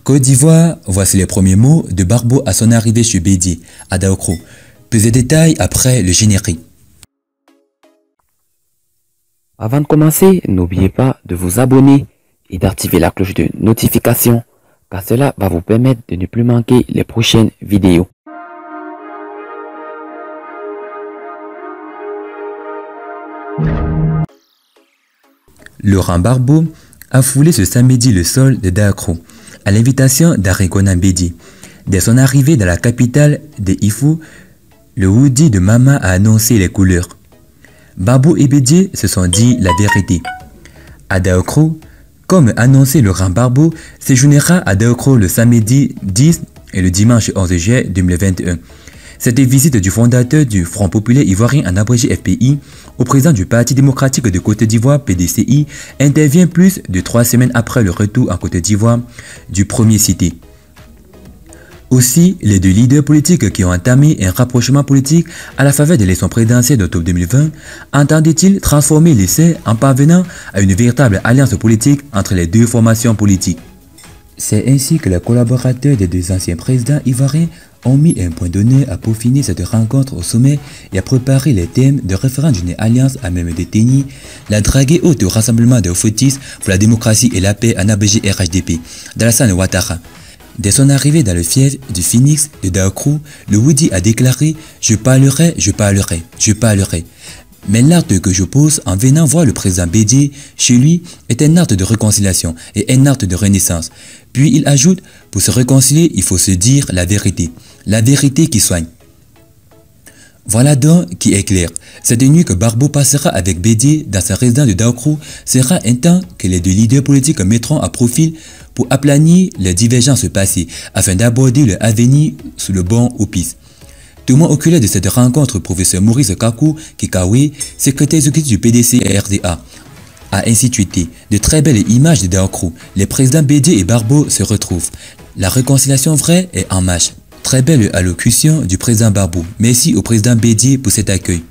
Côte d'Ivoire, voici les premiers mots de Barbo à son arrivée chez Bédié, à Daokro. Plus de détails après le générique. Avant de commencer, n'oubliez pas de vous abonner et d'activer la cloche de notification, car cela va vous permettre de ne plus manquer les prochaines vidéos. Laurent Barbo a foulé ce samedi le sol de Daokro, à l'invitation d'Arikona Bédié. Dès son arrivée dans la capitale des Ifou, le hoodie de Mama a annoncé les couleurs. Barbo et Bédié se sont dit la vérité. À Daokro, comme annoncé, Laurent Barbo séjournera à Daokro le samedi 10 et le dimanche 11 juillet 2021. Cette visite du fondateur du Front populaire ivoirien en abrégé FPI au président du Parti démocratique de Côte d'Ivoire PDCI intervient plus de 3 semaines après le retour en Côte d'Ivoire du premier cité. Aussi, les deux leaders politiques qui ont entamé un rapprochement politique à la faveur de l'élection présidentielle d'octobre 2020 entendaient-ils transformer l'essai en parvenant à une véritable alliance politique entre les deux formations politiques. C'est ainsi que les collaborateurs des deux anciens présidents ivoiriens ont mis un point d'honneur à peaufiner cette rencontre au sommet et à préparer les thèmes de référence d'une alliance à même détenir la draguée haute au rassemblement des Fautistes pour la démocratie et la paix en abrégé RHDP d'Alassane Ouattara. Dès son arrivée dans le fief du Phoenix de Daokro, le Woody a déclaré « Je parlerai, je parlerai, je parlerai ». Mais l'acte que je pose en venant voir le président Bédié chez lui est un acte de réconciliation et un acte de renaissance. Puis il ajoute « Pour se réconcilier, il faut se dire la vérité qui soigne ». Voilà donc qui est clair. Cette nuit que Barbo passera avec Bédié dans sa résidence de Daokro sera un temps que les deux leaders politiques mettront à profil pour aplanir les divergences passées afin d'aborder leur avenir sous le bon auspice. Témoin oculaire de cette rencontre, professeur Maurice Kakou Kikawe, secrétaire exécutif du PDC et RDA, a ainsi tweeté « De très belles images de Daokro, les présidents Bédié et Barbo se retrouvent. La réconciliation vraie est en marche. Très belle allocution du président Barbo. Merci au président Bédié pour cet accueil. »